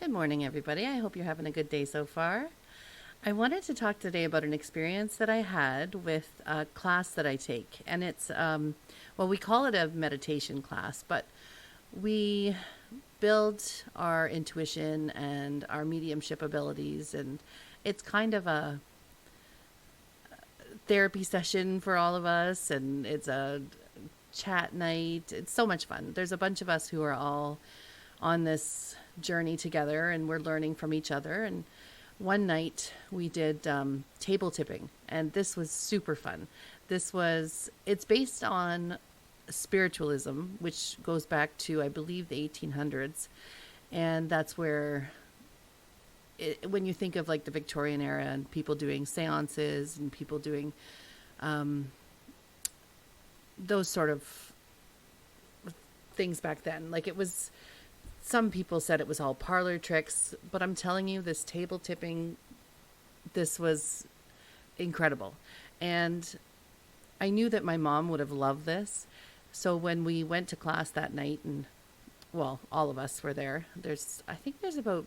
Good morning, everybody. I hope you're having a good day so far. I wanted to talk today about an experience that I had with a class that I take. And we call it a meditation class, but we build our intuition and our mediumship abilities. And it's kind of a therapy session for all of us. And it's a chat night. It's so much fun. There's a bunch of us who are all on this journey together, and we're learning from each other. And one night we did table tipping, and this was super fun. It's based on spiritualism, which goes back to, I believe, the 1800s. And that's where when you think of like the Victorian era and people doing seances and people doing those sort of things back then, like it was, some people said it was all parlor tricks, but I'm telling you, this table tipping, this was incredible. And I knew that my mom would have loved this. So when we went to class that night, and well, all of us were there. I think there's about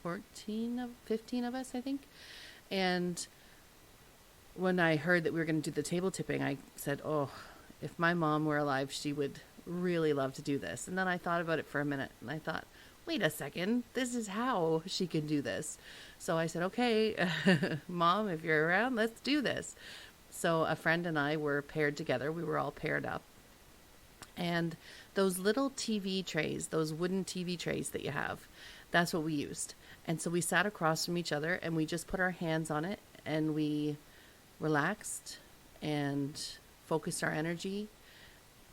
15 of us, I think. And when I heard that we were going to do the table tipping, I said, oh, if my mom were alive, she would really love to do this. And then I thought about it for a minute, and I thought, wait a second, this is how she can do this. So I said, okay, Mom, if you're around, let's do this. So a friend and I were paired together. We were all paired up. And those little TV trays, those wooden TV trays that you have, that's what we used. And so we sat across from each other, and we just put our hands on it, and we relaxed and focused our energy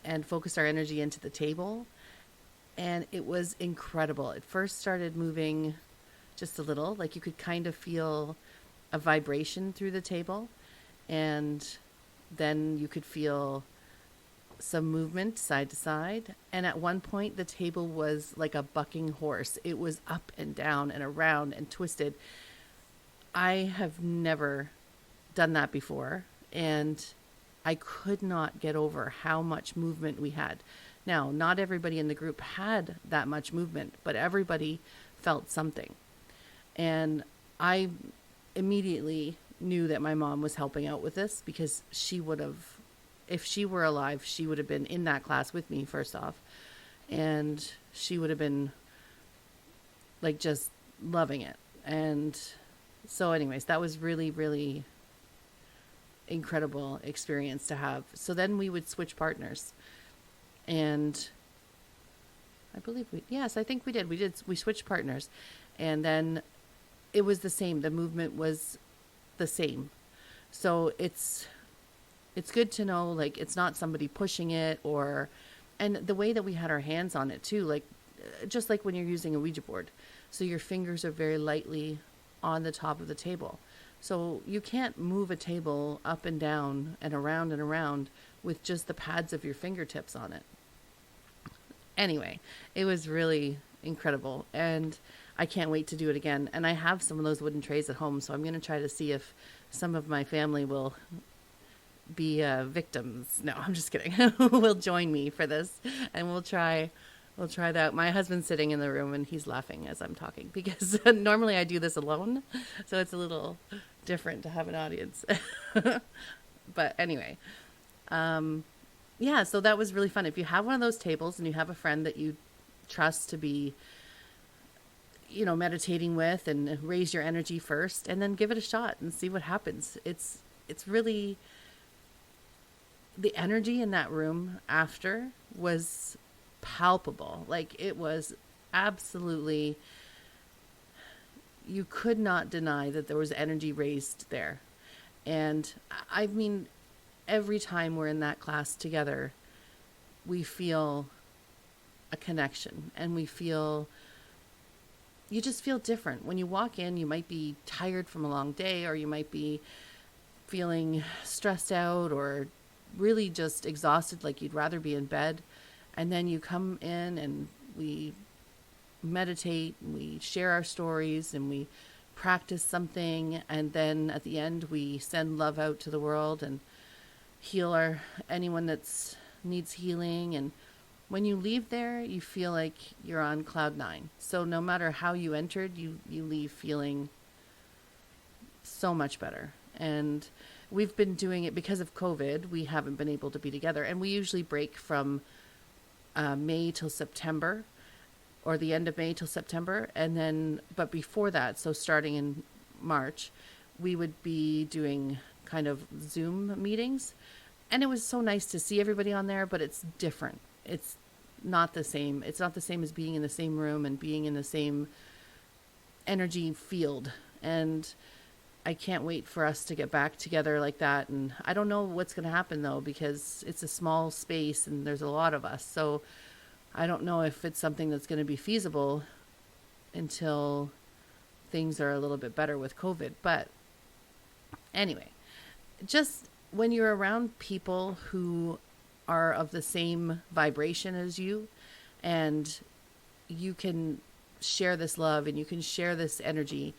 into the table. And it was incredible. It first started moving just a little, like you could kind of feel a vibration through the table. And then you could feel some movement side to side. And at one point, the table was like a bucking horse. It was up and down and around and twisted. I have never done that before. And I could not get over how much movement we had. Now, not everybody in the group had that much movement, but everybody felt something. And I immediately knew that my mom was helping out with this, because she would have, if she were alive, she would have been in that class with me, first off. And she would have been like just loving it. And so anyways, that was really, really incredible experience to have. So then we would switch partners, and I think we did. We switched partners, and then it was the same. The movement was the same. So it's good to know, like, it's not somebody pushing it, and the way that we had our hands on it too, like just like when you're using a Ouija board. So your fingers are very lightly on the top of the table. So you can't move a table up and down and around with just the pads of your fingertips on it. Anyway, it was really incredible, and I can't wait to do it again. And I have some of those wooden trays at home, so I'm going to try to see if some of my family will be victims. No, I'm just kidding. Will join me for this, and we'll try that. My husband's sitting in the room, and he's laughing as I'm talking, because normally I do this alone, so it's a little different to have an audience. But anyway, so that was really fun. If you have one of those tables and you have a friend that you trust to be, meditating with, and raise your energy first, and then give it a shot and see what happens. It's really, the energy in that room after was palpable. Like, it was absolutely, you could not deny that there was energy raised there. And I mean, every time we're in that class together, we feel a connection, and you just feel different. When you walk in, you might be tired from a long day, or you might be feeling stressed out, or really just exhausted, like you'd rather be in bed. And then you come in, and we meditate, and we share our stories, and we practice something. And then at the end, we send love out to the world and heal anyone that needs healing. And when you leave there, you feel like you're on cloud nine. So no matter how you entered, you leave feeling so much better. And we've been doing it because of COVID. We haven't been able to be together. And we usually break from May till September, or the end of May till September. And then, but before that, so starting in March, we would be doing kind of Zoom meetings. And it was so nice to see everybody on there, but it's different. It's not the same. It's not the same as being in the same room and being in the same energy field. And I can't wait for us to get back together like that. And I don't know what's going to happen though, because it's a small space and there's a lot of us. So I don't know if it's something that's going to be feasible until things are a little bit better with COVID. But anyway, just when you're around people who are of the same vibration as you, and you can share this love and you can share this energy,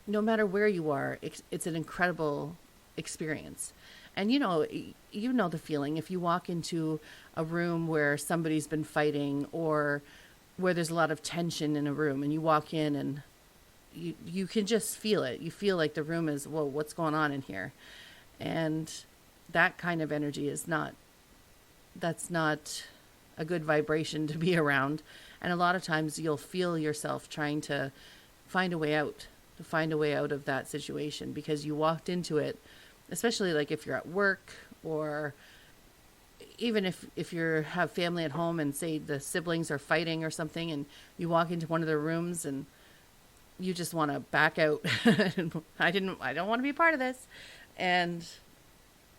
no matter where you are, it's an incredible experience. And you know the feeling if you walk into a room where somebody's been fighting, or where there's a lot of tension in a room, and you walk in and you can just feel it. You feel like the room is, whoa, what's going on in here? And that kind of energy that's not a good vibration to be around. And a lot of times you'll feel yourself trying to find a way out of that situation, because you walked into it, especially like if you're at work, or even if you have family at home and say the siblings are fighting or something, and you walk into one of their rooms and you just want to back out. I don't want to be part of this. And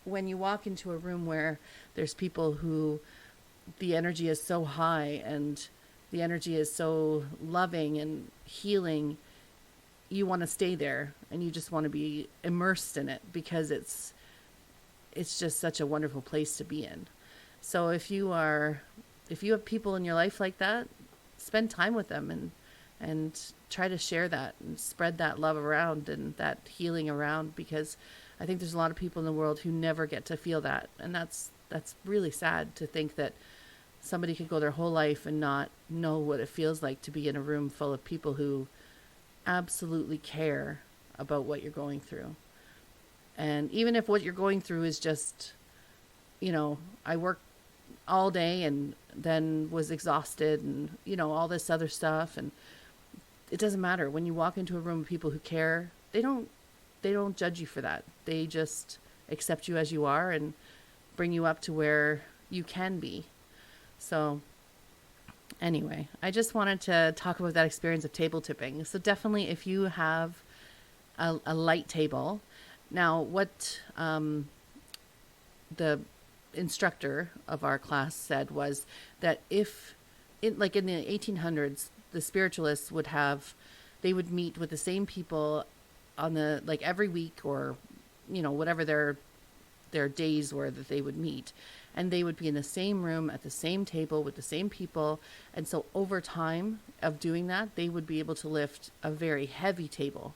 when you walk into a room where there's people who the energy is so high and the energy is so loving and healing, you want to stay there and you just want to be immersed in it, because it's just such a wonderful place to be in. So if you have people in your life like that, spend time with them and try to share that and spread that love around and that healing around, because I think there's a lot of people in the world who never get to feel that. And that's really sad to think that somebody could go their whole life and not know what it feels like to be in a room full of people who absolutely care about what you're going through. And even if what you're going through is just, I worked all day and then was exhausted and, all this other stuff. And it doesn't matter. When you walk into a room of people who care, they don't judge you for that. They just accept you as you are and bring you up to where you can be. So anyway, I just wanted to talk about that experience of table tipping. So definitely, if you have a light table. Now, what the instructor of our class said was that if, in the 1800s, the spiritualists they would meet with the same people on every week, or, whatever their days were that they would meet. And they would be in the same room at the same table with the same people. And so over time of doing that, they would be able to lift a very heavy table.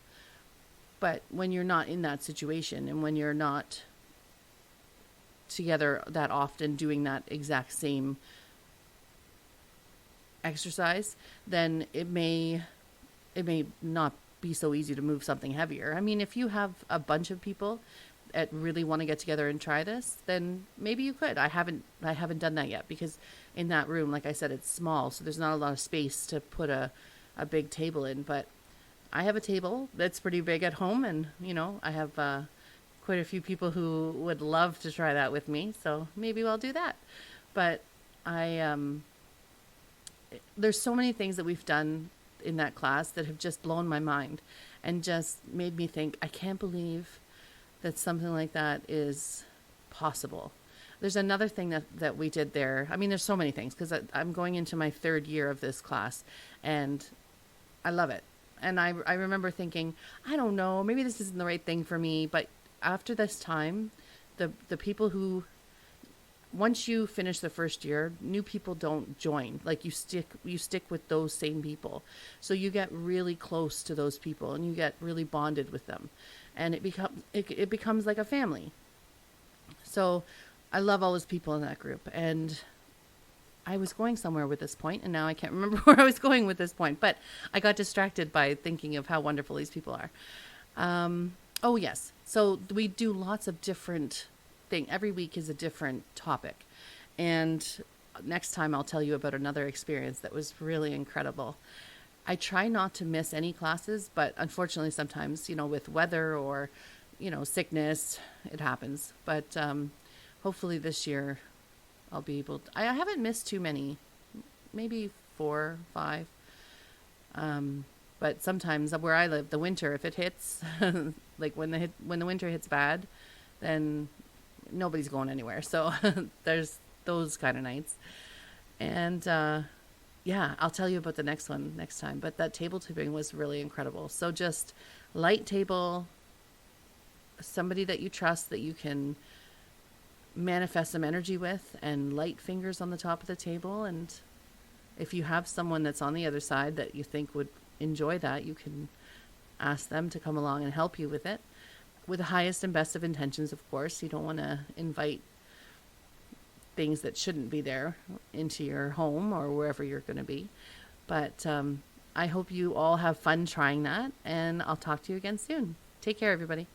But when you're not in that situation, and when you're not together that often doing that exact same exercise, then it may not be so easy to move something heavier. I mean, if you have a bunch of people that really want to get together and try this, then maybe you could. I haven't done that yet, because in that room, like I said, it's small, so there's not a lot of space to put a big table in. But I have a table that's pretty big at home, and I have quite a few people who would love to try that with me, so maybe I'll do that. But there's so many things that we've done in that class that have just blown my mind and just made me think, I can't believe that something like that is possible. There's another thing that we did there. I mean, there's so many things, because I'm going into my 3rd year of this class, and I love it. And I remember thinking, I don't know, maybe this isn't the right thing for me. But after this time, the people who, once you finish the first year, new people don't join. Like you stick with those same people. So you get really close to those people and you get really bonded with them. And it becomes like a family. So I love all those people in that group. And I was going somewhere with this point, and now I can't remember where I was going with this point, but I got distracted by thinking of how wonderful these people are. Oh, yes. So we do lots of different things. Every week is a different topic. And next time I'll tell you about another experience that was really incredible. I try not to miss any classes, but unfortunately sometimes, with weather or, sickness, it happens. But hopefully this year I'll be able to. I haven't missed too many, maybe 4, 5. But sometimes where I live, the winter, if it hits, like when the winter hits bad, then nobody's going anywhere. So there's those kind of nights. And yeah, I'll tell you about the next one next time. But that table tipping was really incredible. So just light table, somebody that you trust that you can manifest some energy with, and light fingers on the top of the table. And if you have someone that's on the other side that you think would enjoy that, you can ask them to come along and help you with it, with the highest and best of intentions, of course. You don't want to invite things that shouldn't be there into your home or wherever you're going to be. But I hope you all have fun trying that, and I'll talk to you again soon. Take care, everybody.